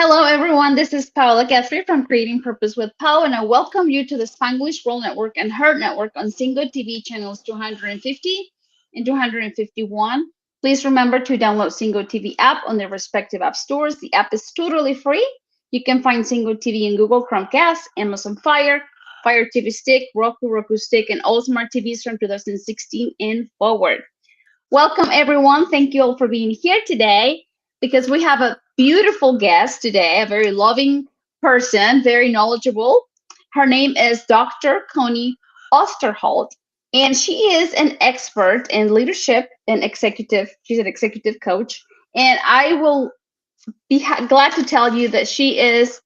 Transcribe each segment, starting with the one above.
Hello, everyone. This is Paola Guthrie from Creating Purpose with Pao, and I welcome you to the Spanglish World Network and H.E.R Network on Zingo TV channels 250 and 251. Please remember to download Zingo TV app on their respective app stores. The app is totally free. You can find Zingo TV in Google Chromecast, Amazon Fire, Fire TV Stick, Roku Stick, and all smart TVs from 2016 and forward. Welcome, everyone. Thank you all for being here today because we have a beautiful guest today, a very loving person, very knowledgeable. Her name is Dr. Connie Osterholt, and she is an expert in leadership and executive. She's an executive coach, and I will be glad to tell you that she is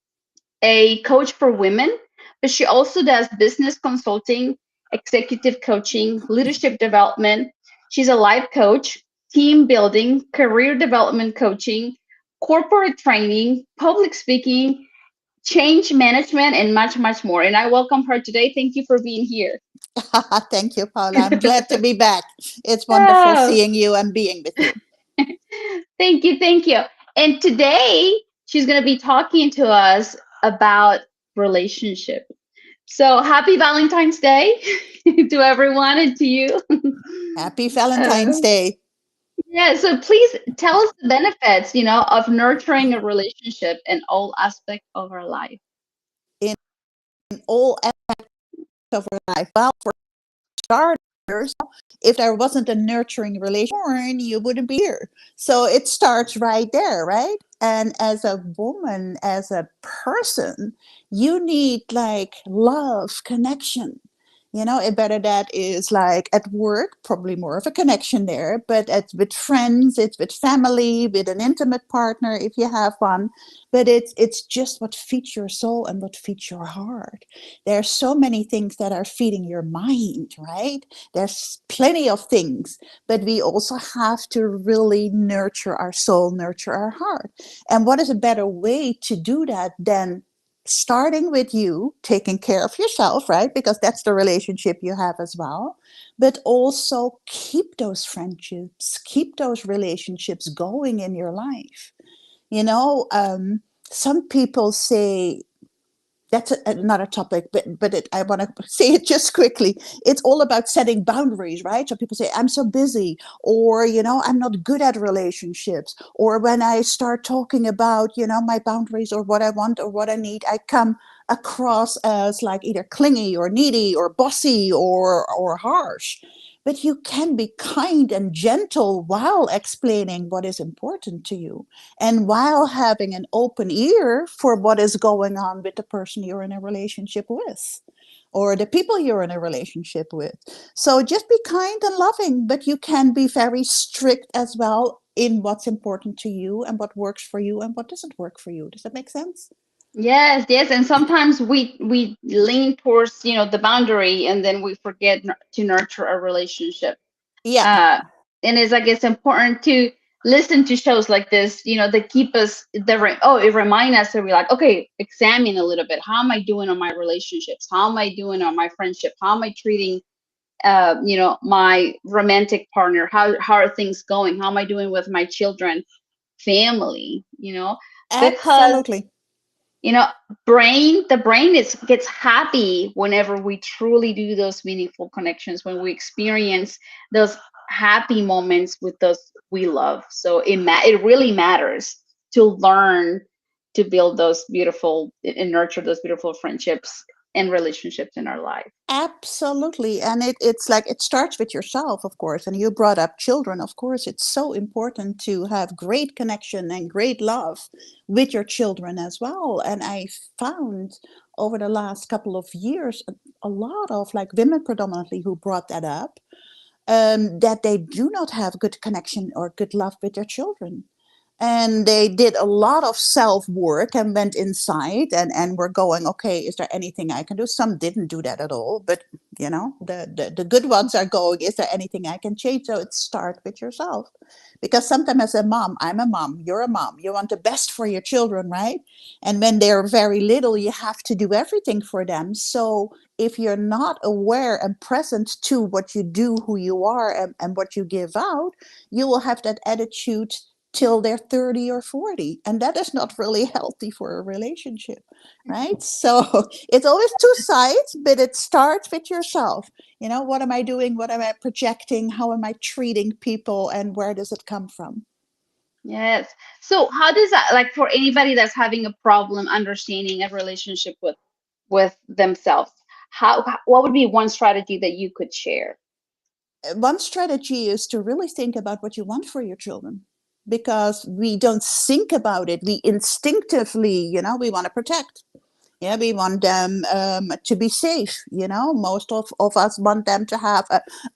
a coach for women, but she also does business consulting, executive coaching, leadership development. She's a life coach, team building, career development coaching, corporate training, public speaking, change management, and much, much more. And I welcome her today. Thank you for being here. Thank you, Paula. I'm glad to be back. It's wonderful Oh, seeing you and being with you. thank you, thank you. And today she's going to be talking to us about relationship. So happy Valentine's Day to everyone and to you. Happy Uh, Valentine's Day. yeah, so please tell us the benefits, of nurturing a relationship in all aspects of our life. In all aspects of our life. Well, for starters, if there wasn't a nurturing relation, you wouldn't be here. So it starts right there, right? And as a woman, as a person, you need like love, connection. Whether that is like at work, probably more of a connection there, but it's with friends, it's with family, with an intimate partner if you have one. But it's just what feeds your soul and what feeds your heart. There are so many things that are feeding your mind, right? There's plenty of things, but we also have to really nurture our soul, nurture our heart. And what is a better way to do that than starting with you taking care of yourself, right? Because that's the relationship you have as well. But also keep those friendships, keep those relationships going in your life. You know, some people say, that's another topic, but I want to say it just quickly. It's all about setting boundaries, right? So people say, I'm so busy, or, I'm not good at relationships. Or when I start talking about, my boundaries or what I want or what I need, I come across as like either clingy or needy or bossy or harsh. But you can be kind and gentle while explaining what is important to you and while having an open ear for what is going on with the person you're in a relationship with or the people you're in a relationship with. So just be kind and loving, but you can be very strict as well in what's important to you and what works for you and what doesn't work for you. Does that make sense? Yes, yes, and sometimes we lean towards, the boundary and then we forget to nurture a relationship. Yeah, uh, and it's like it's important to listen to shows like this, that keep us it remind us to be like, okay, examine a little bit. How am I doing on my relationships? How am I doing on my friendship? How am I treating my romantic partner? How are things going? How am I doing with my children, family? Because absolutely. you know the brain is gets happy whenever we truly do those meaningful connections, when we experience those happy moments with those we love. So it really matters to learn to build those beautiful and nurture those beautiful friendships and relationships in our life. Absolutely. And it's like it starts with yourself, of course. And you brought up children. Of course, it's so important to have great connection and great love with your children as well. And I found over the last couple of years a lot of like women predominantly who brought that up, that they do not have good connection or good love with their children. And they did a lot of self work and went inside and were going, okay, is there anything I can do? Some didn't do that at all, but the good ones are going, is there anything I can change? So it start with yourself, because sometimes as a mom, I'm a mom, you're a mom, you want the best for your children, right? And when they're very little, you have to do everything for them. So if you're not aware and present to what you do, who you are, and what you give out, you will have that attitude till they're 30 or 40. And that is not really healthy for a relationship, right? So it's always two sides, but it starts with yourself. You know, what am I doing? What am I projecting? How am I treating people? And where does it come from? Yes. So how does that, like, for anybody that's having a problem understanding a relationship with themselves, what would be one strategy that you could share? One strategy is to really think about what you want for your children, because we don't think about it. We instinctively, we want to protect. Yeah, we want them to be safe. Most of us want them to have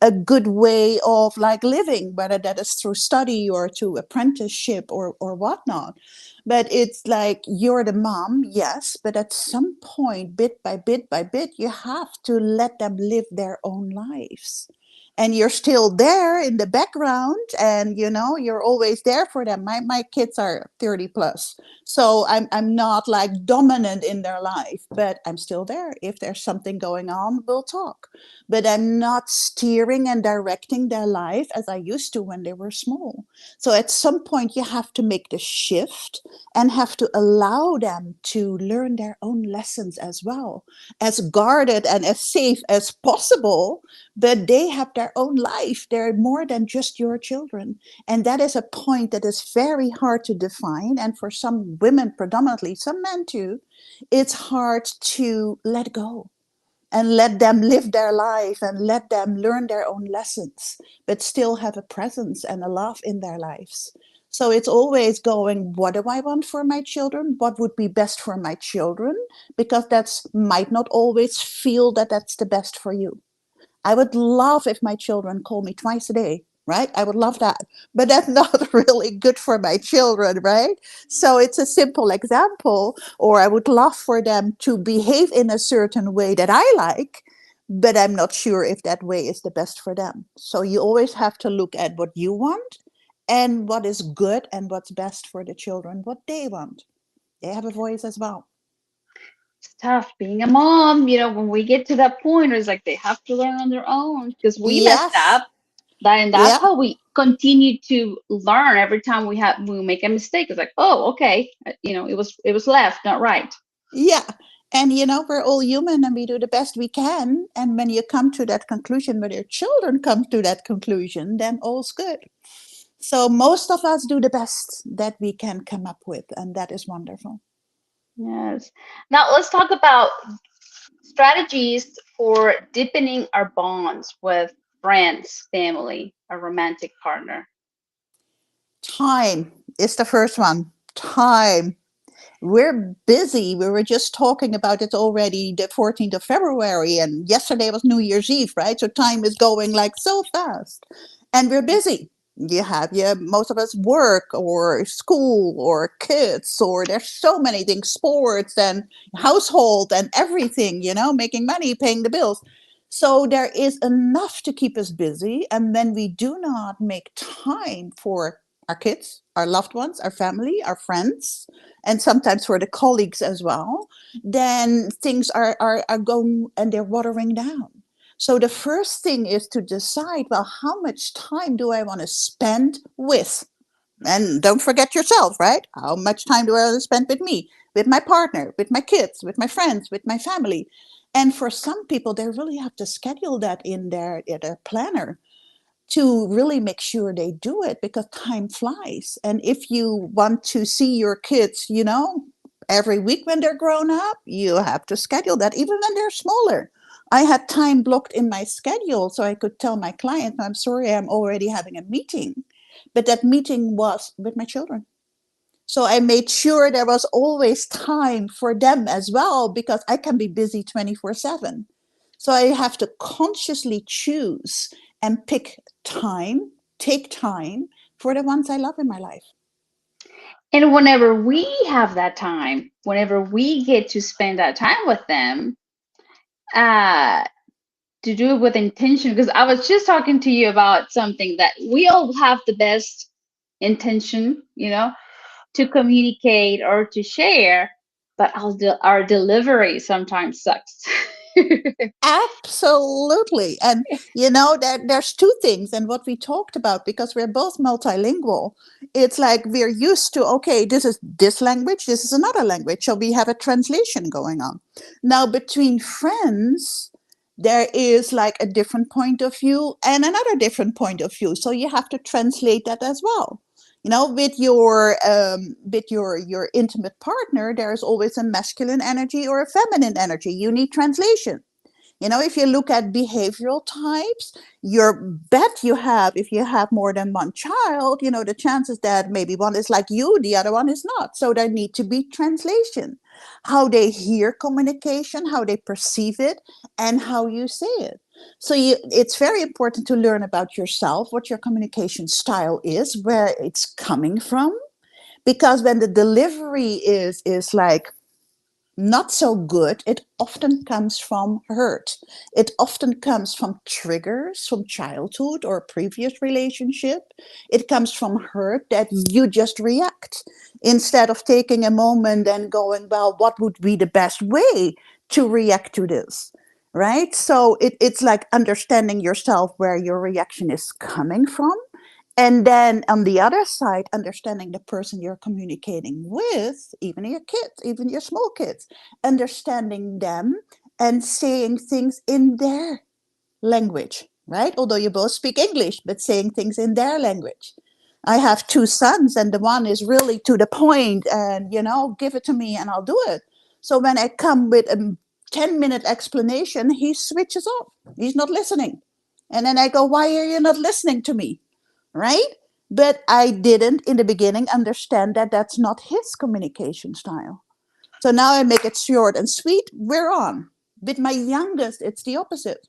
a good way of like living, whether that is through study or to apprenticeship or whatnot. But it's like, you're the mom, yes, but at some point, bit by bit by bit, you have to let them live their own lives. And you're still there in the background, and you're always there for them. My kids are 30 plus, so I'm not like dominant in their life, but I'm still there. If there's something going on, we'll talk. But I'm not steering and directing their life as I used to when they were small. So at some point you have to make the shift and have to allow them to learn their own lessons as well, as guarded and as safe as possible. But they have their own life. They're more than just your children. And that is a point that is very hard to define. And for some women predominantly, some men too, it's hard to let go and let them live their life and let them learn their own lessons, but still have a presence and a love in their lives. So it's always going, what do I want for my children? What would be best for my children? Because that's might not always feel that that's the best for you. I would love if my children call me twice a day, right? I would love that. But that's not really good for my children, right? So it's a simple example. Or I would love for them to behave in a certain way that I like, but I'm not sure if that way is the best for them. So you always have to look at what you want and what is good and what's best for the children, what they want. They have a voice as well. It's tough being a mom, when we get to that point, it's like they have to learn on their own because we messed Yes. up. And that's Yeah. how we continue to learn every time we make a mistake. It's like, oh, okay, it was left, not right. Yeah. And we're all human and we do the best we can. And when you come to that conclusion, when your children come to that conclusion, then all's good. So most of us do the best that we can come up with, and that is wonderful. Yes. Now let's talk about strategies for deepening our bonds with friends, family, a romantic partner. Time is the first one. Time. We're busy. We were just talking about it already, the 14th of February, and yesterday was New Year's Eve, right? So time is going like so fast. And we're busy. You have, yeah, most of us work or school or kids, or there's so many things, sports and household and everything, making money, paying the bills. So there is enough to keep us busy. And when we do not make time for our kids, our loved ones, our family, our friends, and sometimes for the colleagues as well, then things are going and they're watering down. So the first thing is to decide, well, how much time do I want to spend with? And don't forget yourself, right? How much time do I want to spend with me, with my partner, with my kids, with my friends, with my family? And for some people, they really have to schedule that in their planner to really make sure they do it, because time flies. And if you want to see your kids, every week when they're grown up, you have to schedule that, even when they're smaller. I had time blocked in my schedule so I could tell my client, I'm sorry, I'm already having a meeting. But that meeting was with my children. So I made sure there was always time for them as well, because I can be busy 24/7. So I have to consciously choose and pick time, take time for the ones I love in my life. And whenever we have that time, whenever we get to spend that time with them, uh, to do it with intention, because I was just talking to you about something that we all have the best intention, to communicate or to share, but our delivery sometimes sucks. Absolutely. And there's two things. And what we talked about, because we're both multilingual, it's like we're used to, okay, this is this language, this is another language. So we have a translation going on. Now, between friends, there is like a different point of view and another different point of view. So you have to translate that as well. With your intimate partner, there's always a masculine energy or a feminine energy. You need translation. If you look at behavioral types, your bet you have, if you have more than one child, the chances that maybe one is like you, the other one is not. So there need to be translation, how they hear communication, how they perceive it, and how you say it. So it's very important to learn about yourself, what your communication style is, where it's coming from, because when the delivery is like not so good, it often comes from hurt. It often comes from triggers from childhood or previous relationship. It comes from hurt that you just react instead of taking a moment and going, well, what would be the best way to react to this? Right? So it's like understanding yourself, where your reaction is coming from. And then on the other side, understanding the person you're communicating with, even your kids, even your small kids, understanding them and saying things in their language, right? Although you both speak English, but saying things in their language. I have two sons, and the one is really to the point and, give it to me and I'll do it. So when I come with a 10-minute explanation, he switches off. He's not listening. And then I go, why are you not listening to me? Right? But I didn't in the beginning understand that that's not his communication style. So now I make it short and sweet. We're on. With my youngest, it's the opposite.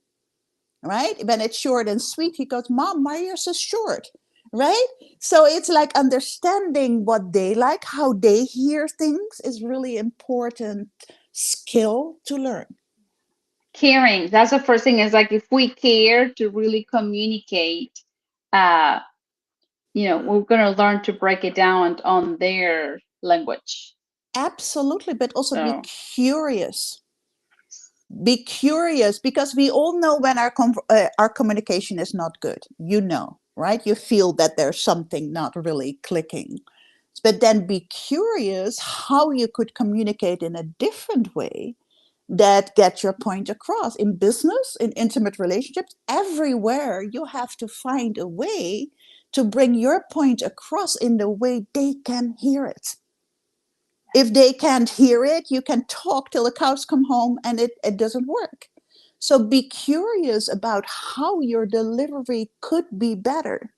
Right? When it's short and sweet, he goes, Mom, why are you so short? Right? So it's like understanding what they like, how they hear things is really important skill to learn. Caring. That's the first thing, is like, if we care to really communicate, uh, we're going to learn to break it down on their language. Absolutely, but also be So, curious. Be curious, because we all know when our communication is not good. Right? You feel that there's something not really clicking. But then be curious how you could communicate in a different way that gets your point across. In business, in intimate relationships, everywhere, you have to find a way to bring your point across in the way they can hear it. If they can't hear it, you can talk till the cows come home and it doesn't work. So be curious about how your delivery could be better.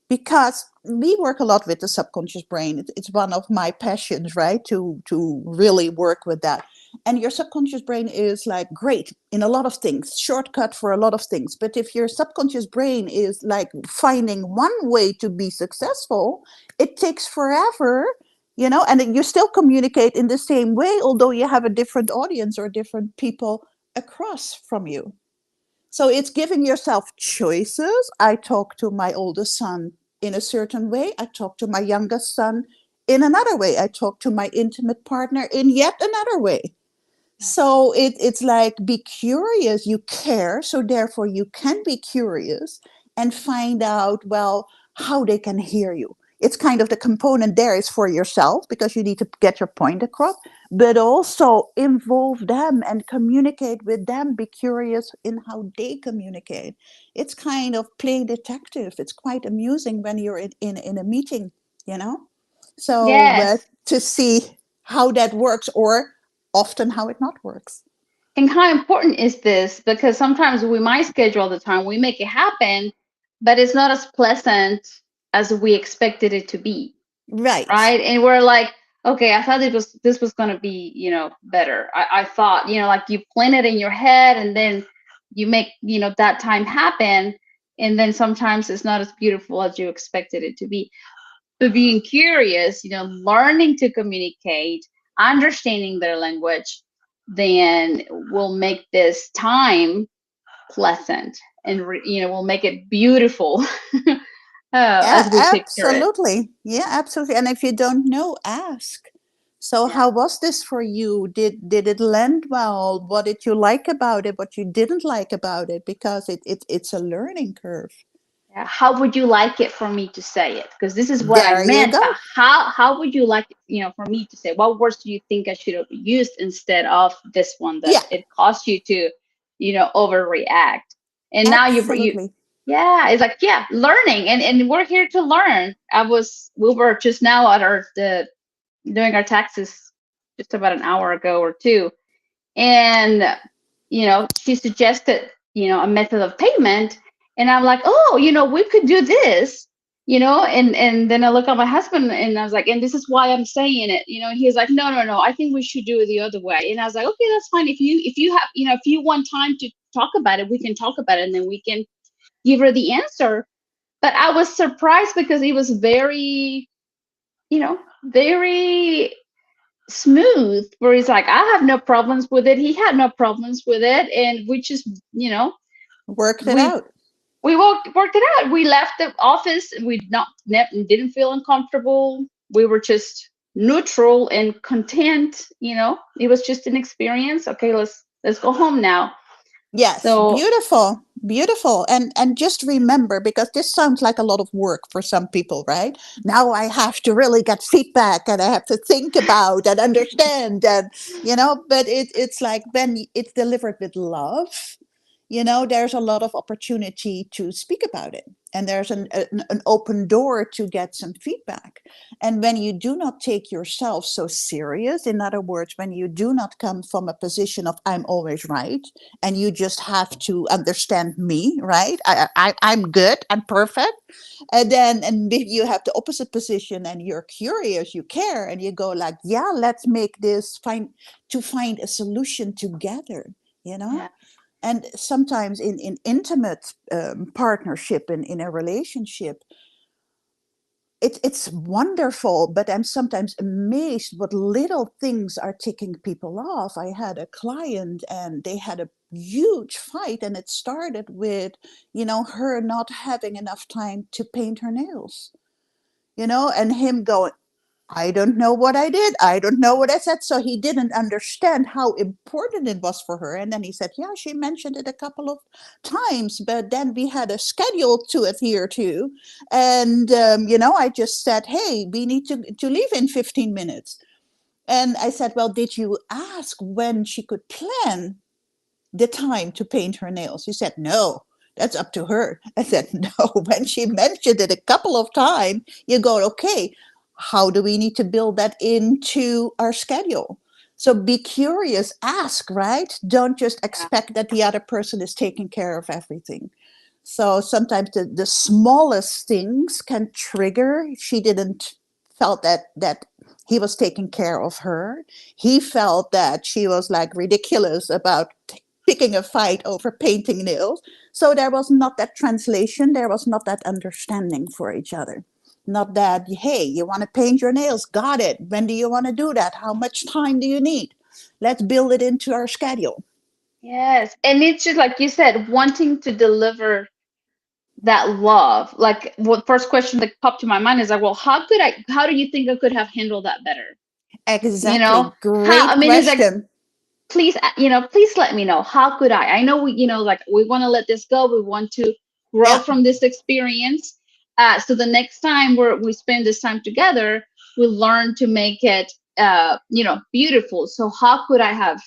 Because we work a lot with the subconscious brain. It's one of my passions, right? To really work with that. And your subconscious brain is like great in a lot of things, shortcut for a lot of things. But if your subconscious brain is like finding one way to be successful, it takes forever, and you still communicate in the same way, although you have a different audience or different people across from you. So it's giving yourself choices. I talk to my oldest son in a certain way. I talk to my youngest son in another way. I talk to my intimate partner in yet another way. So it's like, be curious. You care, so therefore you can be curious and find out, well, how they can hear you. It's kind of the component there is for yourself, because you need to get your point across, but also involve them and communicate with them. Be curious in how they communicate. It's kind of playing detective. It's quite amusing when you're in a meeting, so yes. to see how that works, or often how it not works. And how important is this? Because sometimes we might schedule the time, we make it happen, but it's not as pleasant as we expected it to be. Right. Right? And we're like, okay, I thought this was gonna be, better. I thought, like, you plan it in your head, and then you make, that time happen, and then sometimes it's not as beautiful as you expected it to be. But being curious, learning to communicate, understanding their language, then will make this time pleasant, and will make it beautiful. Yeah, As we picture it. absolutely. Yeah, absolutely. And if you don't know, ask. So Yeah. how was this for you? Did it land well? What did you like about it? What you didn't like about it? Because it's a learning curve. Yeah. How would you like it for me to say it? Because this is what I There you meant. But go. how would you like, for me to say? What words do you think I should have used instead of this one that Yeah, it caused you to, overreact? And now you absolutely. yeah, it's like, yeah, learning, and we're here to learn. We were just now at doing our taxes just about an hour ago or two, and she suggested a method of payment, and I'm like, oh, we could do this, and then I look at my husband and I was like, and this is why I'm saying it, and he's like, no, no, no, I think we should do it the other way. And I was like, okay, that's fine. If you have, if you want time to talk about it, we can talk about it, and then we can give her the answer. But I was surprised because he was very, very smooth, where he's like, I have no problems with it. He had no problems with it. And we just, Worked it we out. worked it out. We left the office. We didn't feel uncomfortable. We were just neutral and content. It was just an experience. Okay, let's go home now. Yes, So beautiful, beautiful. And just remember, because this sounds like a lot of work for some people, right? Now I have to really get feedback and I have to think about and understand and but it's like when it's delivered with love, there's a lot of opportunity to speak about it. And there's an open door to get some feedback. And when you do not take yourself so serious, in other words, when you do not come from a position of I'm always right, and you just have to understand me, right? I'm good, I'm perfect. And if you have the opposite position and you're curious, you care, and you go like, yeah, let's make this find a solution together, you know? yeah, And sometimes in intimate partnership in a relationship, it's wonderful, but I'm sometimes amazed what little things are ticking people off. I had a client and they had a huge fight, and it started with, her not having enough time to paint her nails, and him going, I don't know what I did. I don't know what I said. So he didn't understand how important it was for her. And then he said, yeah, she mentioned it a couple of times, but then we had a schedule to adhere to. And, I just said, hey, we need to leave in 15 minutes. And I said, well, did you ask when she could plan the time to paint her nails? He said, no, that's up to her. I said, no, when she mentioned it a couple of times, you go, okay, how do we need to build that into our schedule? So be curious, ask, right? Don't just yeah, expect that the other person is taking care of everything. So sometimes the smallest things can trigger. She didn't felt that he was taking care of her. He felt that she was like ridiculous about picking a fight over painting nails. So there was not that translation. There was not that understanding for each other. Not that, hey, you want to paint your nails? Got it. When do you want to do that? How much time do you need? Let's build it into our schedule. yes. And it's just like you said, wanting to deliver that love. Like, what first question that popped to my mind is like, well, how do you think I could have handled that better? You know, Exactly. how, I Great mean, it's like, question. please, please let me know. How could I know like we want to let this go. We want to grow Yeah, from this experience. So the next time we spend this time together, we learn to make it, beautiful. So how could I have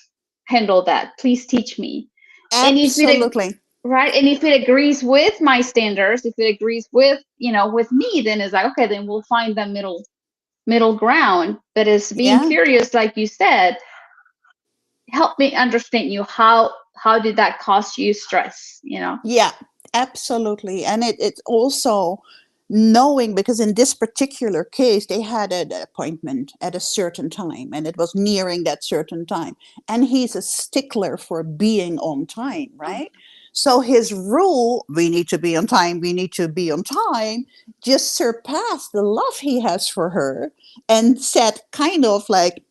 handled that? Please teach me. And if it absolutely. right, and if it agrees with my standards, if it agrees with, with me, then it's like, okay, then we'll find the middle ground. But it's being Yeah. curious, like you said, help me understand you. How did that cause you stress? Yeah, absolutely. And it's also knowing, because in this particular case, they had an appointment at a certain time and it was nearing that certain time. And he's a stickler for being on time, Um, right? So his rule, we need to be on time, we need to be on time, just surpassed the love he has for her, and said kind of like,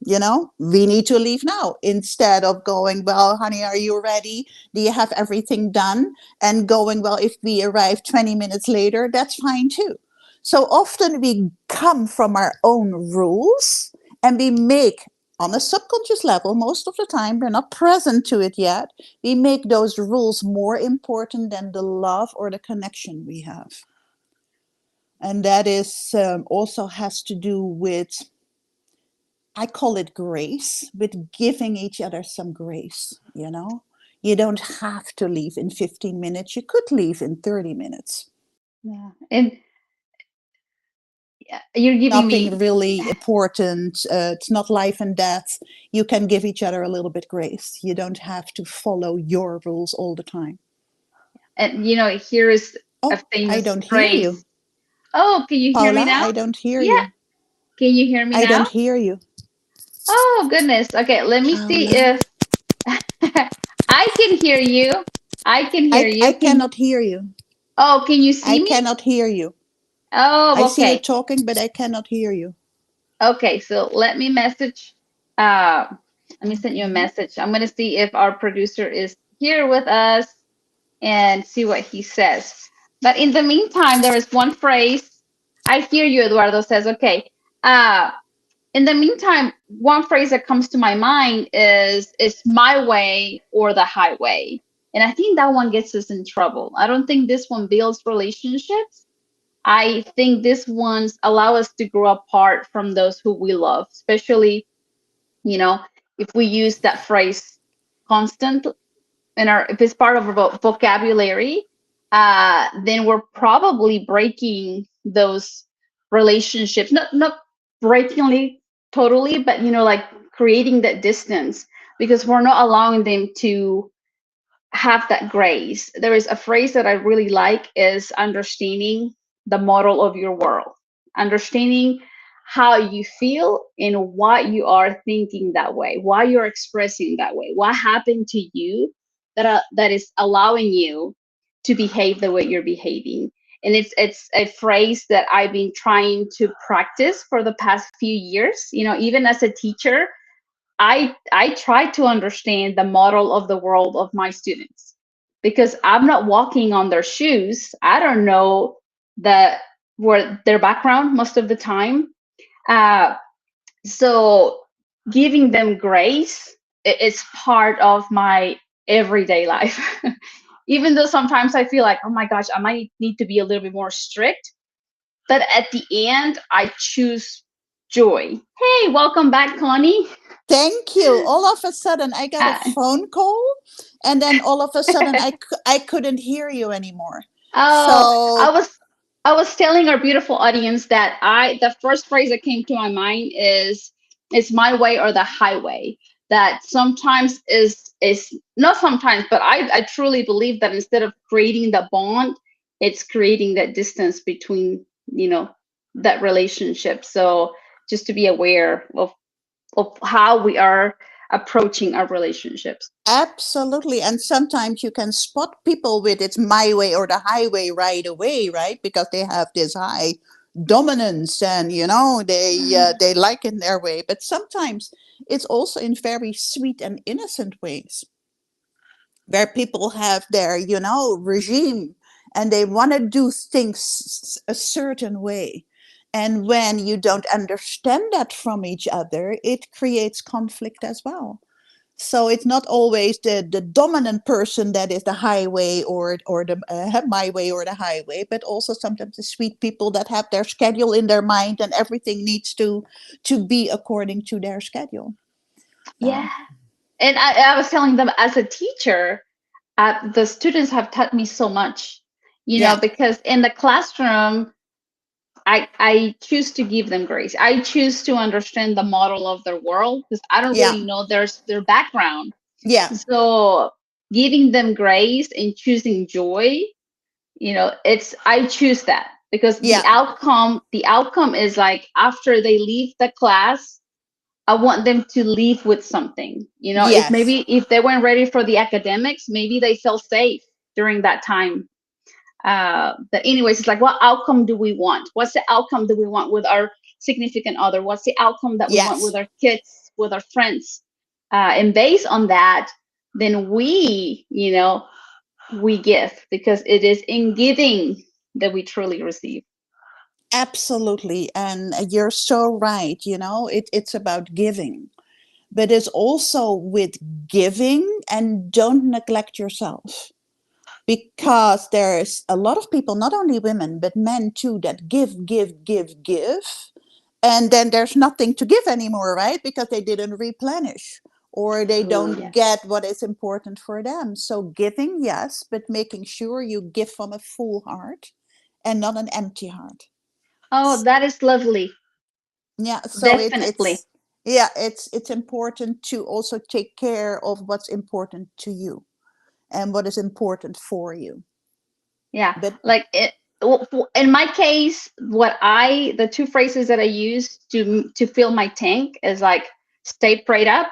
we need to leave now, instead of going, well, honey, are you ready? Do you have everything done? And going, well, if we arrive 20 minutes later, that's fine too. So often we come from our own rules And we make, on a subconscious level, most of the time, we're not present to it yet, we make those rules more important than the love or the connection we have. And that is also has to do with, I call it grace, with giving each other some grace, you know? You don't have to leave in 15 minutes. You could leave in 30 minutes. Yeah. And you're giving Nothing me, really important. It's not life and death. You can give each other a little bit grace. You don't have to follow your rules all the time. and here is a Oh, I famous don't hear you. phrase. Oh, can you hear me Paula, now? I don't hear Yeah. you. Can you hear me I now? don't hear you. Oh, goodness. Okay, let me see Paula, if I can hear you. I can hear I you. cannot hear you. Can you I see me? cannot hear you. I Oh, see you okay. talking, but I cannot hear you. Okay, so let me message. Uh, let me send you a Okay. message. I'm gonna see if our producer is here with us and see what he says. But in the meantime, there is one phrase. I hear you, Eduardo says. Okay. Uh, in the meantime, one phrase that comes to my mind is "it's my way or the highway," and I think that one gets us in trouble. I don't think this one builds relationships. I think these ones allow us to grow apart from those who we love, especially, you know, if we use that phrase constant in our, if it's part of our vocabulary, then we're probably breaking those relationships. Not breaking it totally, but like creating that distance because we're not allowing them to have that grace. There is a phrase that I really like is understanding the model of your world, understanding how you feel and why you are thinking that way, why you're expressing that way, what happened to you that is allowing you to behave the way you're behaving. And it's a phrase that I've been trying to practice for the past few years. Even as a teacher, I try to understand the model of the world of my students because I'm not walking on their shoes. I don't know the where their background most of the time. Uh, so giving them grace is part of my everyday life. Even though sometimes I feel like, oh my gosh, I might need to be a little bit more strict. But at the end, I choose joy. Hey, welcome back, Connie. Thank you. All of a sudden, I got a Uh, phone call, and then all of a sudden, I couldn't hear you anymore. Oh, I So, was I was telling our beautiful audience that the first phrase that came to my mind is "it's my way or the highway." That sometimes is not sometimes, but I truly believe that instead of creating the bond, it's creating that distance between that relationship. So just to be aware of how we are approaching our relationships. absolutely. And sometimes you can spot people with "it's my way or the highway" right away, right? Because they have this high dominance, and they like it their way. But sometimes it's also in very sweet and innocent ways, where people have their regime, and they want to do things a certain way. And when you don't understand that from each other, it creates conflict as well. So it's not always the dominant person that is the highway, or the my way or the highway, but also sometimes the sweet people that have their schedule in their mind, and everything needs to be according to their schedule. Yeah. So And I was telling them as a teacher, the students have taught me so much, yeah, because in the classroom, I choose to give them grace. I choose to understand the model of their world because I don't yeah, really know their background. yeah, So giving them grace and choosing joy, it's I choose that because the yeah, outcome is like after they leave the class, I want them to leave with something. If yes, maybe if they weren't ready for the academics, maybe they felt safe during that time. But anyways, it's like, what outcome do we want? What's the outcome that we want with our significant other? What's the outcome that we want with yes. our kids, with our friends? And based on that, then we give because it is in giving that we truly receive. Absolutely. And you're so right. It's about giving, but it's also with giving, and don't neglect yourself, because there's a lot of people, not only women, but men too, that give, give, give, give. And then there's nothing to give anymore, right? Because they didn't replenish, or they Oh, don't yes. get what is important for them. So giving, yes, but making sure you give from a full heart and not an empty heart. Oh, that is lovely. Yeah, so Definitely. it's important to also take care of what's important to you and what is important for you. Yeah. But Like in my case, the two phrases that I use to fill my tank is like stay prayed up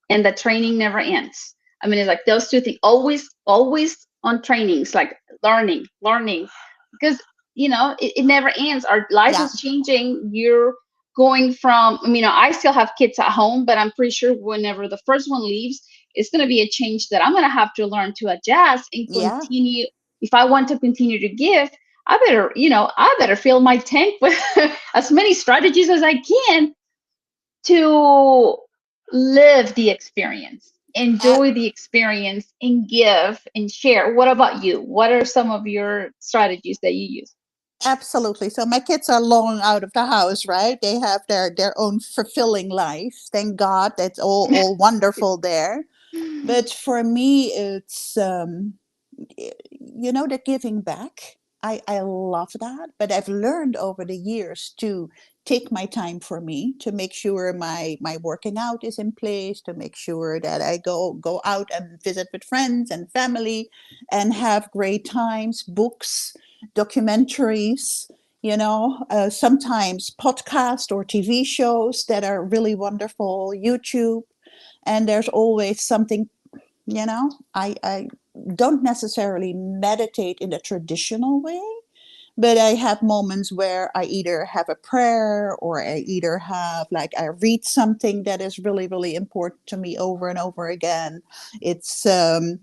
and the training never ends. I mean, it's like those two things, always on trainings, like learning, because it never ends. Our life yeah, is changing. You're going from, I still have kids at home, but I'm pretty sure whenever the first one leaves, it's going to be a change that I'm going to have to learn to adjust and yeah, continue. If I want to continue to give, I better fill my tank with as many strategies as I can to live the experience, a- enjoy the experience, and give and share. What about you? What are some of your strategies that you use? absolutely. So my kids are long out of the house, right? They have their own fulfilling life. Thank God, that's all wonderful there. But for me, it's the giving back. I love that, but I've learned over the years to take my time for me, to make sure my working out is in place, to make sure that I go out and visit with friends and family and have great times, books, documentaries, sometimes podcast or TV shows that are really wonderful, YouTube. And there's always something, I don't necessarily meditate in the traditional way, but I have moments where I either have a prayer, or I either have, like, I read something that is really, really important to me over and over again. It's, and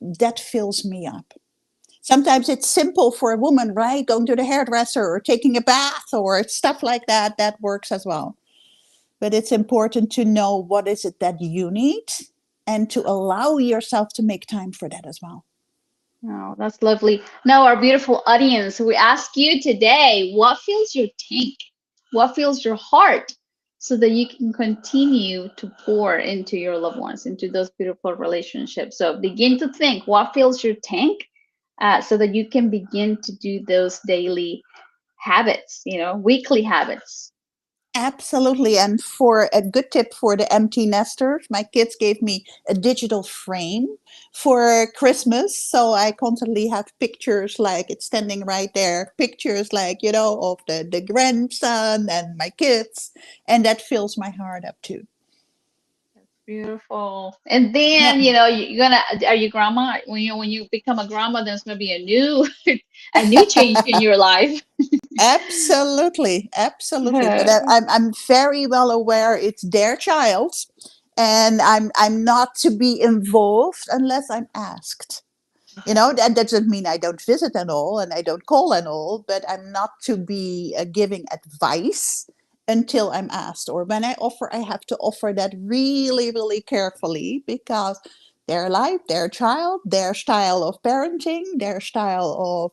that fills me up. Sometimes it's simple for a woman, right? Going to the hairdresser or taking a bath or stuff like that. That works as well. But it's important to know what is it that you need, and to allow yourself to make time for that as well. Oh, that's lovely. Now, our beautiful audience, we ask you today, what fills your tank? What fills your heart so that you can continue to pour into your loved ones, into those beautiful relationships? So begin to think what fills your tank so that you can begin to do those daily habits, weekly habits. Absolutely. And for a good tip for the empty nesters, my kids gave me a digital frame for Christmas. So I constantly have pictures, like it's standing right there, pictures like, of the grandson and my kids. And that fills my heart up too. Beautiful. And Yeah. then, are you grandma? When you become a grandma, there's gonna be a new a new change in your life. Absolutely, absolutely. But Uh, I'm very well aware it's their child, and I'm not to be involved unless I'm asked. That doesn't mean I don't visit and all, and I don't call and all, but I'm not to be giving advice until I'm asked. Or when I offer, I have to offer that really, really carefully, because their life, their child, their style of parenting, their style of,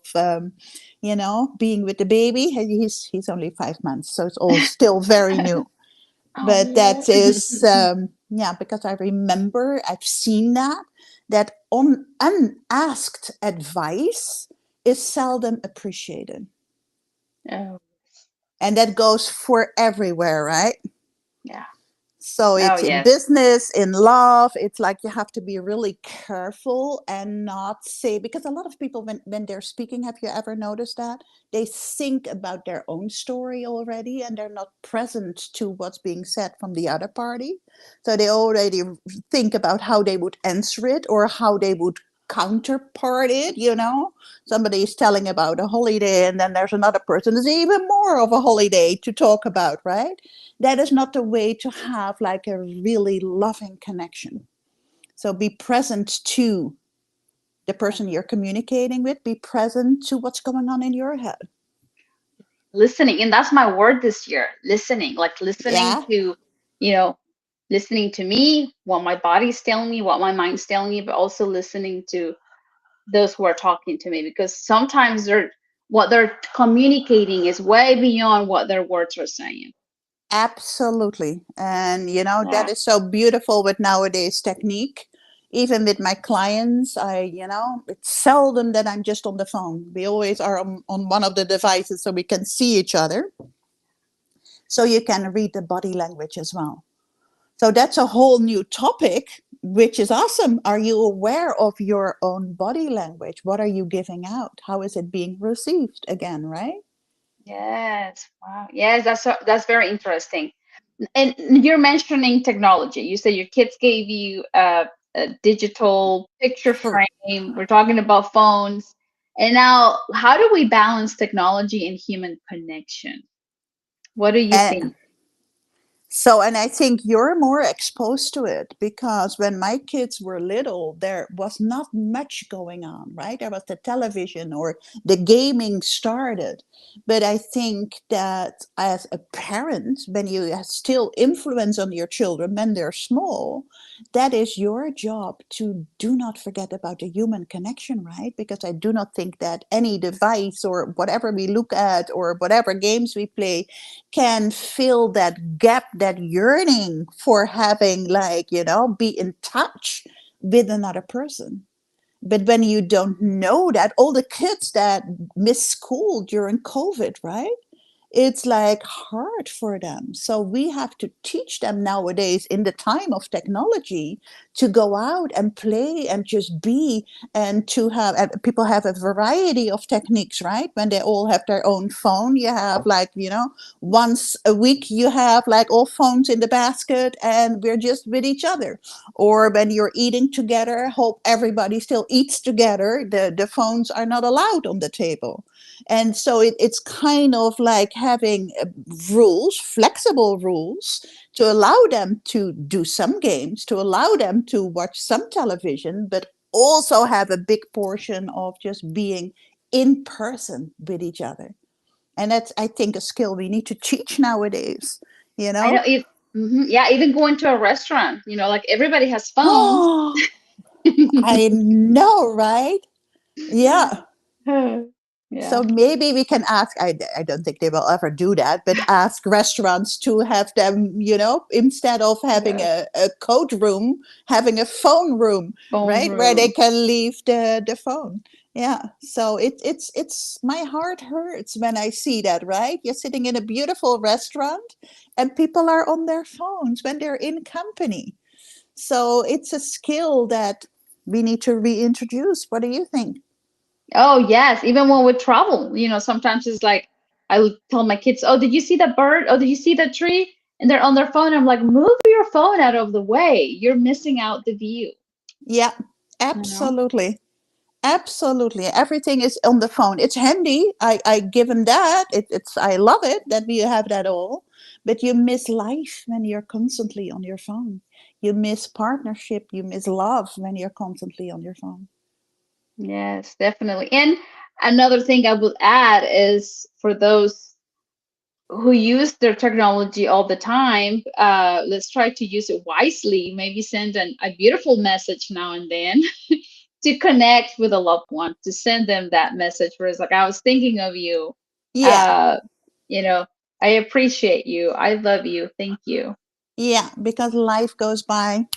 being with the baby. He's only 5 months, so it's all still very new. But oh, that is, yeah, because I remember I've seen that on unasked advice is seldom appreciated. oh, And that goes for everywhere, right? yeah. So Oh, it's in yes. business, in love. It's like you have to be really careful and not say, because a lot of people, when they're speaking, have you ever noticed that? They think about their own story already, and they're not present to what's being said from the other party. So they already think about how they would answer it, or how they would counterpart it. Somebody is telling about a holiday, and then there's another person who's even more of a holiday to talk about, right? That is not the way to have like a really loving connection. So be present to the person you're communicating with, be present to what's going on in your head. Listening, and that's my word this year, listening, like listening Yeah, to, you know, listening to me, what my body's telling me, what my mind's telling me, but also listening to those who are talking to me, because sometimes what they're communicating is way beyond what their words are saying. absolutely. And Yeah. that is so beautiful with nowadays technique. Even with my clients, it's seldom that I'm just on the phone. We always are on one of the devices so we can see each other. So you can read the body language as well. So that's a whole new topic, which is awesome. Are you aware of your own body language? What are you giving out? How is it being received again, right? Yes. Wow. Yes, that's very interesting. And you're mentioning technology. You say your kids gave you a digital picture For, frame. We're talking about phones. And now, how do we balance technology and human connection? What do you and think? So, and I think you're more exposed to it because when my kids were little, there was not much going on, right? There was the television or the gaming started. But I think that as a parent, when you have still influence on your children when they're small, that is your job to do not forget about the human connection, right? Because I do not think that any device or whatever we look at or whatever games we play can fill that gap, that yearning for having, like, be in touch with another person. But when you don't know that, all the kids that miss school during COVID, right? It's like hard for them. So we have to teach them nowadays in the time of technology to go out and play and just be, and to have, and people have a variety of techniques, right? When they all have their own phone, you have, like, once a week you have like all phones in the basket and we're just with each other. Or when you're eating together, hope everybody still eats together. The phones are not allowed on the table. And so it's kind of like having rules, flexible rules, to allow them to do some games, to allow them to watch some television, but also have a big portion of just being in person with each other. And that's, I think, a skill we need to teach nowadays, you I know know? if yeah, even going to a restaurant, like everybody has phones. Oh, I know, right? Yeah. Yeah, So maybe we can ask, I don't think they will ever do that, but ask restaurants to have them, instead of having yes, a code room, having a phone room, phone right? Where they room. can leave the phone. Yeah. So it's my heart hurts when I see that, right? You're sitting in a beautiful restaurant and people are on their phones when they're in company. So it's a skill that we need to reintroduce. What do you think? Oh yes, even when we travel, sometimes it's like I tell my kids, "Oh, did you see that bird? Oh, did you see that tree?" And they're on their phone. I'm like, "Move your phone out of the way. You're missing out the view." Yeah, You know? absolutely. Absolutely. Everything is on the phone. It's handy. I give them that. I love it that we have that all. But you miss life when you're constantly on your phone. You miss partnership. You miss love when you're constantly on your phone. Yes, definitely. And another thing I would add is for those who use their technology all the time, let's try to use it wisely. Maybe send a beautiful message now and then to connect with a loved one, to send them that message where it's like, I was thinking of you. Yeah. Uh, you know, I appreciate you. I love you. Thank you. Yeah. Because life goes by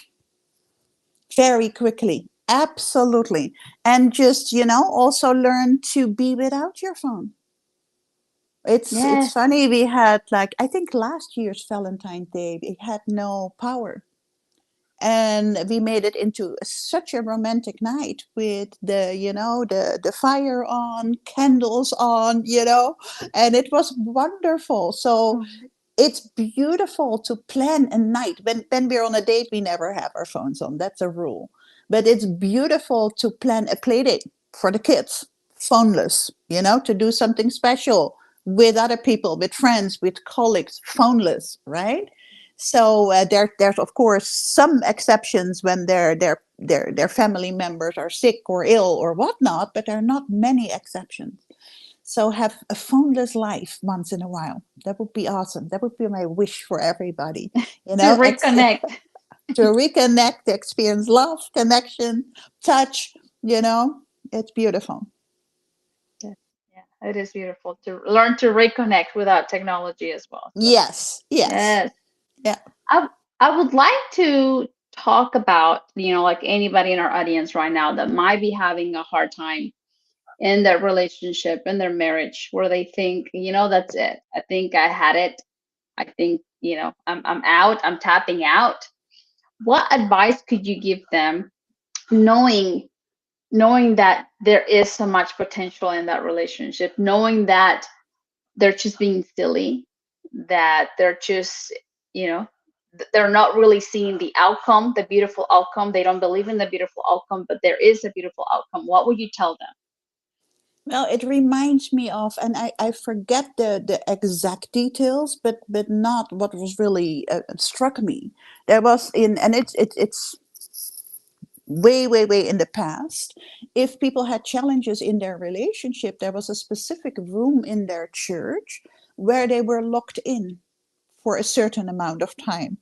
very quickly. Absolutely. And just, also learn to be without your phone. It's Yes. funny, we had, like, I think last year's Valentine's Day, it had no power. And we made it into such a romantic night with the fire on, candles on, and it was wonderful. So it's beautiful to plan a night. When we're on a date, we never have our phones on. That's a rule. But it's beautiful to plan a play date for the kids, phoneless, to do something special with other people, with friends, with colleagues, phoneless, right? So there's of course some exceptions when their family members are sick or ill or whatnot, but there are not many exceptions. So have a phoneless life once in a while. That would be awesome. That would be my wish for everybody. You To know, reconnect. to reconnect, to experience love, connection, touch. You know, it's beautiful. Yeah, yeah, it is beautiful to learn to reconnect without technology as well. So Yes, yes, yes, yeah. I I would like to talk about, like anybody in our audience right now that might be having a hard time in their relationship, in their marriage, where they think, that's it. I think I had it. I think, I'm out. I'm tapping out. What advice could you give them, knowing that there is so much potential in that relationship, knowing that they're just being silly, that they're just, you know, they're not really seeing the outcome, the beautiful outcome. They don't believe in the beautiful outcome, but there is a beautiful outcome. What would you tell them? Well, it reminds me of, and I forget the exact details, but not what was really struck me. There was and it's way in the past. If people had challenges in their relationship, there was a specific room in their church where they were locked in for a certain amount of time.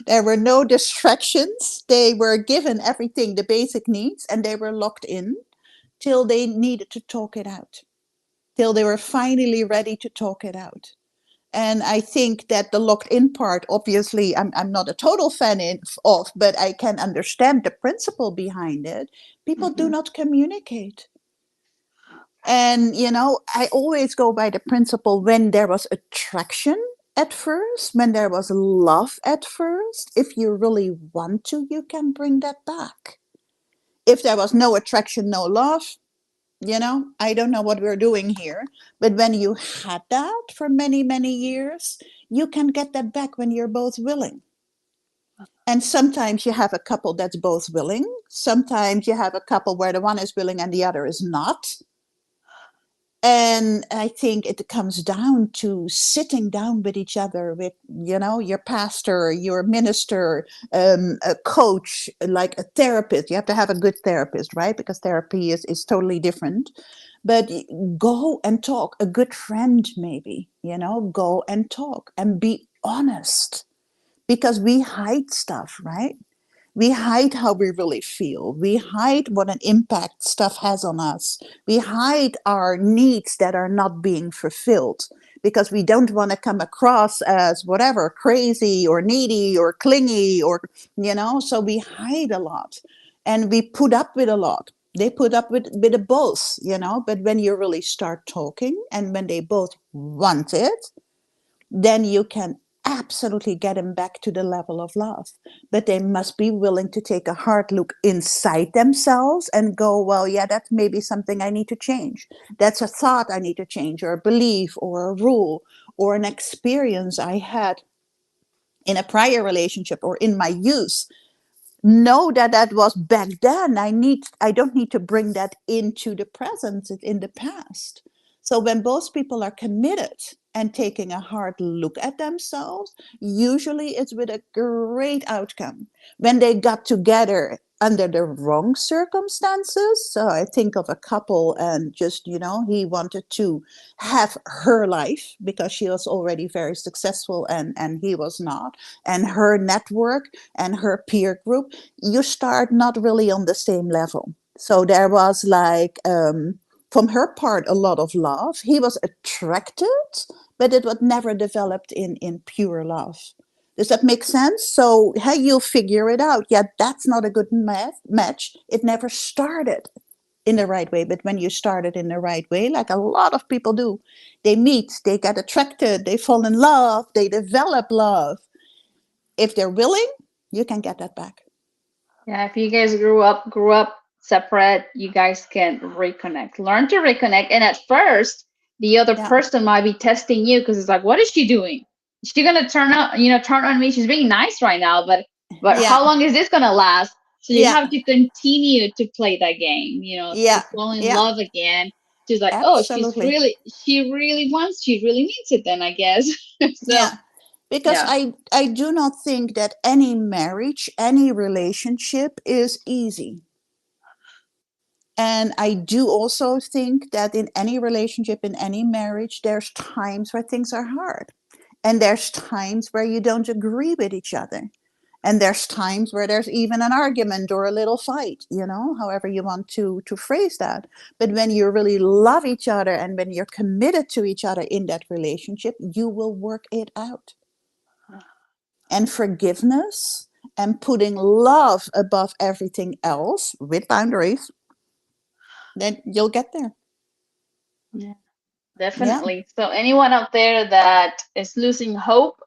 There were no distractions. They were given everything, the basic needs, and they were locked in till they needed to talk it out, till they were finally ready to talk it out. And I think that the locked in part, obviously, I'm not a total fan of, but I can understand the principle behind it. People do Mm-hmm. not communicate. And, I always go by the principle when there was attraction at first, when there was love at first, if you really want to, you can bring that back. If there was no attraction, no love, I don't know what we're doing here. But when you had that for many years, you can get that back when you're both willing. And sometimes you have a couple that's both willing. Sometimes you have a couple where the one is willing and the other is not. And I think it comes down to sitting down with each other, with, your pastor, your minister, a coach, like a therapist. You have to have a good therapist, right? Because therapy is totally different. But go and talk. A good friend, maybe, go and talk and be honest. Because we hide stuff, right? We hide how we really feel. We hide what an impact stuff has on us. We hide our needs that are not being fulfilled because we don't want to come across as whatever, crazy or needy or clingy so we hide a lot and we put up with a lot. They put up with a both, but when you really start talking and when they both want it, then you can absolutely get them back to the level of love. But they must be willing to take a hard look inside themselves and go, well, yeah, that's maybe something I need to change. That's a thought I need to change, or a belief, or a rule, or an experience I had in a prior relationship or in my youth. Know that was back then. I don't need to bring that into the present, in the past. So when both people are committed and taking a hard look at themselves, usually it's with a great outcome. When they got together under the wrong circumstances, so I think of a couple and just, he wanted to have her life because she was already very successful and he was not, and her network and her peer group, you start not really on the same level. So there was like, from her part, a lot of love. He was attracted, but it was never developed in pure love. Does that make sense? So hey, you'll figure it out. Yeah, that's not a good match. It never started in the right way. But when you start it in the right way, like a lot of people do, they meet, they get attracted, they fall in love, they develop love. If they're willing, you can get that back. Yeah, if you guys grew up separate, you guys can reconnect. Learn to reconnect. And at first, the other Yeah. person might be testing you because it's like, what is she doing? Is she gonna turn on me? She's being nice right now, but Yeah. how long is this gonna last? So you Yeah. have to continue to play that game, to Yeah. fall in Yeah. love again. She's like, oh, Absolutely. she really wants, she really means it then, I guess. So Yeah. Because Yeah. I do not think that any marriage, any relationship is easy. And I do also think that in any relationship, in any marriage, there's times where things are hard. And there's times where you don't agree with each other. And there's times where there's even an argument or a little fight, however you want to phrase that. But when you really love each other and when you're committed to each other in that relationship, you will work it out. And forgiveness and putting love above everything else with boundaries, then you'll get there. Yeah, Yeah. definitely. So anyone out there that is losing hope,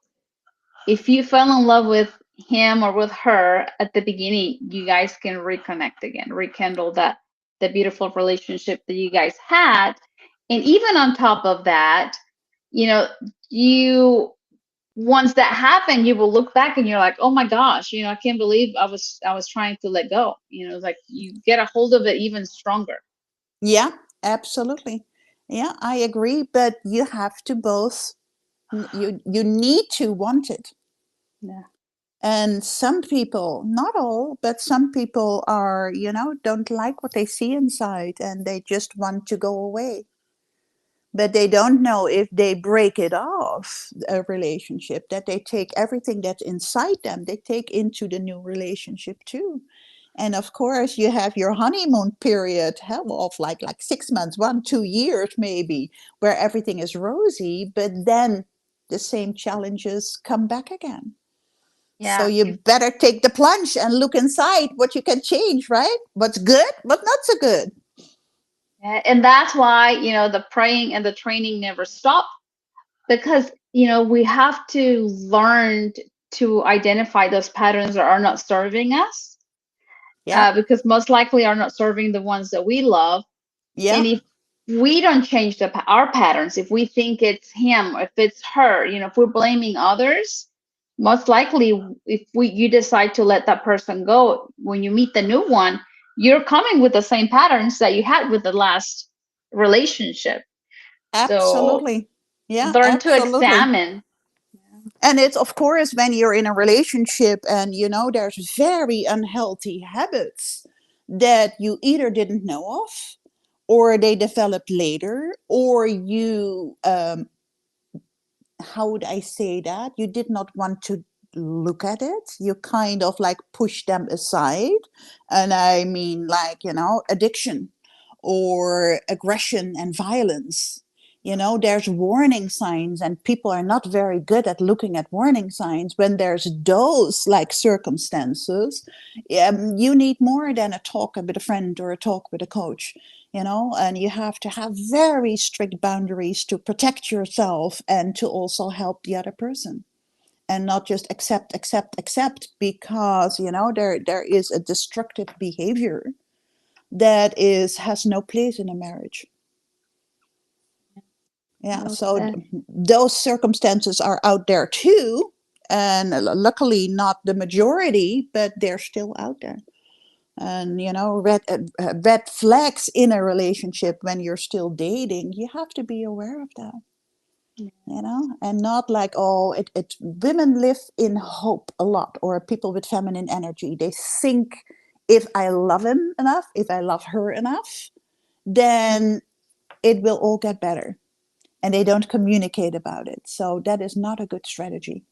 if you fell in love with him or with her at the beginning, you guys can reconnect again, rekindle that the beautiful relationship that you guys had. And even on top of that, you know, you once that happened, you will look back and you're like, oh my gosh, I can't believe I was trying to let go. It's like you get a hold of it even stronger. Yeah, absolutely. Yeah, I agree. But you have to both, you need to want it. Yeah. And some people, not all, but some people are, don't like what they see inside and they just want to go away. But they don't know if they break it off, a relationship, that they take everything that's inside them, they take into the new relationship too. And of course, you have your honeymoon period of like 6 months, 1, 2 years maybe, where everything is rosy, but then the same challenges come back again. So Yeah. you better take the plunge and look inside what you can change, right? What's good, what's not so good. Yeah, and that's why, the praying and the training never stop, because, we have to learn to identify those patterns that are not serving us, Yeah, because most likely are not serving the ones that we love. yeah, And if we don't change our patterns, if we think it's him, if it's her, if we're blaming others, most likely, if you decide to let that person go, when you meet the new one, you're coming with the same patterns that you had with the last relationship. So absolutely. Yeah, learn to absolutely. examine. And it's, of course, when you're in a relationship and there's very unhealthy habits that you either didn't know of, or they developed later, or you how would I say that? You did not want to look at it. You kind of like push them aside. And I mean, like, addiction or aggression and violence. There's warning signs, and people are not very good at looking at warning signs. When there's those like circumstances, you need more than a talk with a friend or a talk with a coach. And you have to have very strict boundaries to protect yourself and to also help the other person, and not just accept, because there is a destructive behavior that has no place in a marriage. Yeah, Well so said. those circumstances are out there too, and luckily not the majority, but they're still out there. And red flags in a relationship when you're still dating, you have to be aware of that. And not like, oh, women live in hope a lot, or people with feminine energy, they think, if I love him enough, if I love her enough, then it will all get better, and they don't communicate about it. So that is not a good strategy.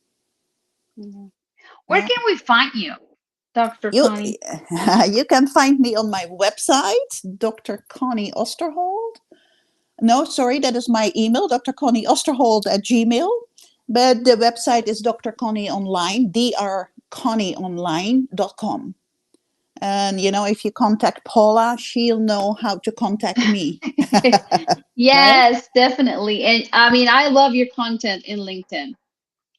Where Yeah. can we find you, Dr. You Connie? you can find me on my website, Dr. Connie Osterholt. No, sorry, that is my email, Dr. Connie Osterholt at Gmail. But the website is Dr. Connie Online, drconnieonline.com. And, if you contact Paola, she'll know how to contact me. Right? Yes, definitely. And I mean, I love your content in LinkedIn.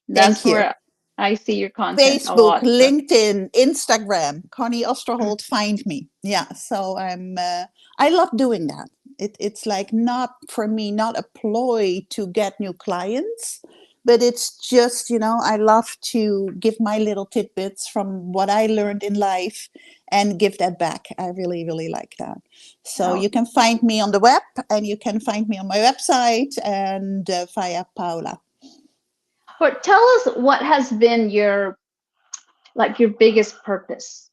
That's Thank you. where I see your content a Facebook, lot. So LinkedIn, Instagram, Connie Osterholt, find me. Yeah, so I love doing that. It's like, not for me, not a ploy to get new clients, but it's just, I love to give my little tidbits from what I learned in life and give that back. I really, really like that. So oh, you can find me on the web, and you can find me on my website, and via Paola. But tell us what has been your biggest purpose,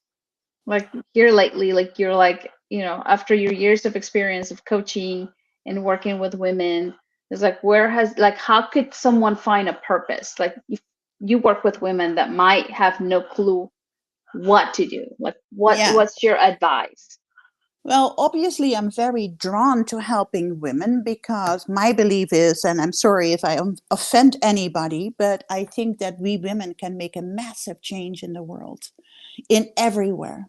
like here lately, like you're like, after your years of experience of coaching and working with women, it's like, where has, like, how could someone find a purpose? Like, if you work with women that might have no clue what to do, like, Yeah. what's your advice? Well, obviously, I'm very drawn to helping women because my belief is, and I'm sorry if I offend anybody, but I think that we women can make a massive change in the world, in everywhere.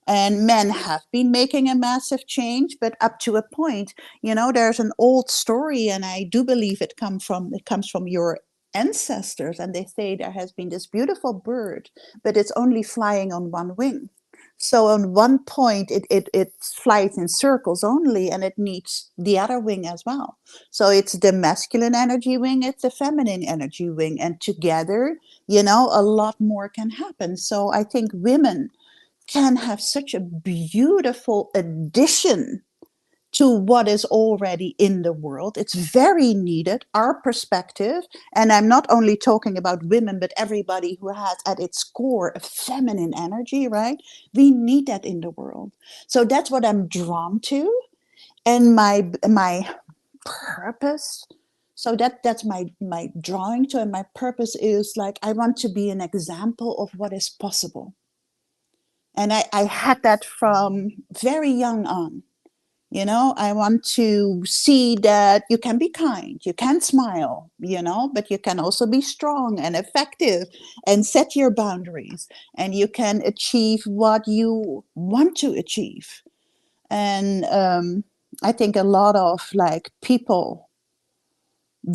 And men have been making a massive change, but up to a point. There's an old story, and I do believe it comes from your ancestors, and they say there has been this beautiful bird, but it's only flying on one wing. So on one point it flies in circles only, and it needs the other wing as well. So it's the masculine energy wing, it's the feminine energy wing, and together, a lot more can happen. So I think women can have such a beautiful addition to what is already in the world. It's very needed, our perspective. And I'm not only talking about women, but everybody who has at its core a feminine energy, right? We need that in the world. So that's what I'm drawn to. And my purpose. So that's my drawing to, and my purpose is like, I want to be an example of what is possible. And I had that from very young on. I want to see that you can be kind, you can smile, but you can also be strong and effective and set your boundaries, and you can achieve what you want to achieve. And I think a lot of like people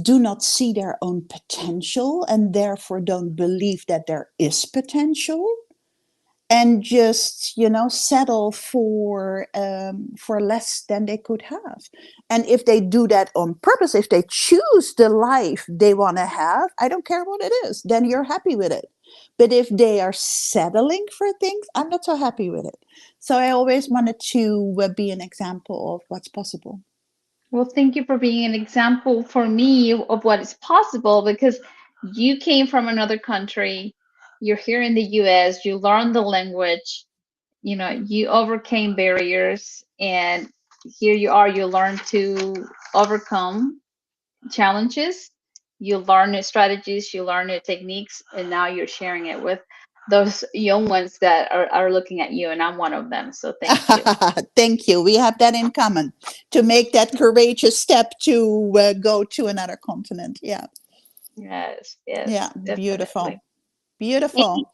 do not see their own potential and therefore don't believe that there is potential, and just settle for less than they could have. And if they do that on purpose, if they choose the life they want to have, I don't care what it is, then you're happy with it. But if they are settling for things, I'm not so happy with it. So I always wanted to be an example of what's possible. Well, thank you for being an example for me of what is possible, because you came from another country, you're here in the US, you learned the language, you overcame barriers, and here you are, you learn to overcome challenges, you learn new strategies, you learn new techniques, and now you're sharing it with those young ones that are looking at you, and I'm one of them. So thank you. Thank you. We have that in common, to make that courageous step to go to another continent. Yeah. Yes, Yeah. yes, Beautiful. definitely. Beautiful.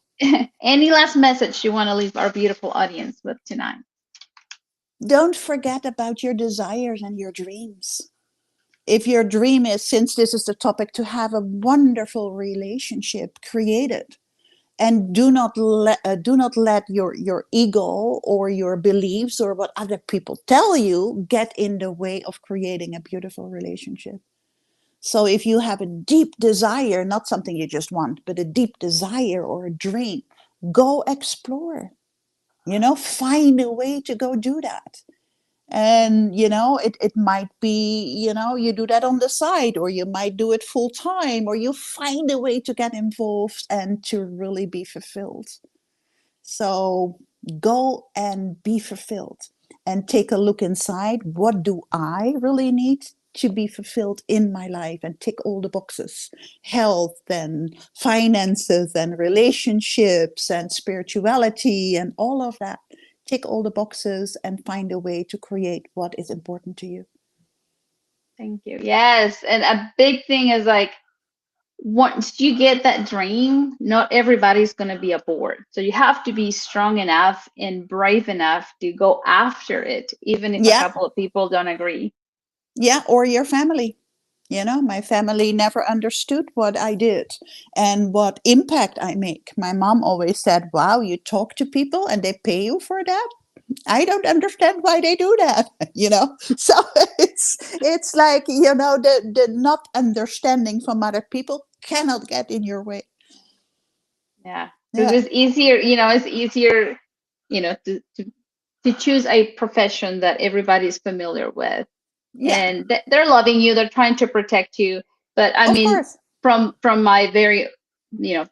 Any last message you want to leave our beautiful audience with tonight? Don't forget about your desires and your dreams. If your dream is, since this is the topic, to have a wonderful relationship created, and do not let your ego or your beliefs or what other people tell you get in the way of creating a beautiful relationship. So if you have a deep desire, not something you just want, but a deep desire or a dream, go explore. Find a way to go do that. And it might be, you do that on the side, or you might do it full time, or you find a way to get involved and to really be fulfilled. So go and be fulfilled, and take a look inside. What do I really need to be fulfilled in my life? And tick all the boxes: health and finances and relationships and spirituality and all of that. Tick all the boxes and find a way to create what is important to you. Thank you. Yes, and a big thing is like, once you get that dream, not everybody's going to be aboard. So you have to be strong enough and brave enough to go after it, even if a Yeah, couple of people don't agree. yeah, or your family. My family never understood what I did and what impact I make. My mom always said, wow, you talk to people and they pay you for that? I don't understand why they do that, So it's like, the not understanding from other people cannot get in your way. Yeah, because Yeah. it's easier, to choose a profession that everybody is familiar with, Yeah, and they're loving you, they're trying to protect you. But I of mean, course. from my very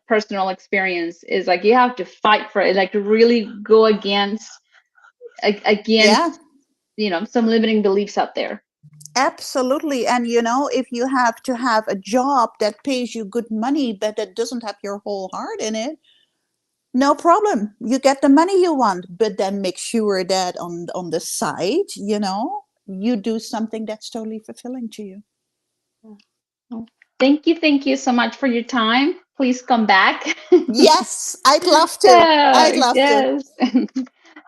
personal experience is like you have to fight for it, like really go against Yeah, some limiting beliefs out there. absolutely. And if you have to have a job that pays you good money, but that doesn't have your whole heart in it, no problem. You get the money you want, but then make sure that on the side, you do something that's totally fulfilling to you. Well, thank you so much for your time. Please come back. Yes, I'd love to. I'd love to. Yes. Thank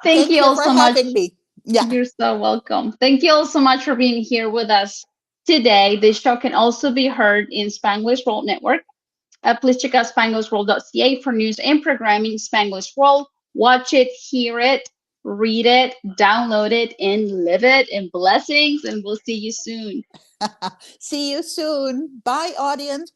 Thank you you all for so much. having me. Yeah. You're so welcome. Thank you all so much for being here with us today. This show can also be heard in Spanglish World Network. Please check out SpanglishWorld.ca for news and programming. Spanglish World. Watch it, hear it, read it, download it, and live it. And blessings. And we'll see you soon. See you soon. Bye, audience.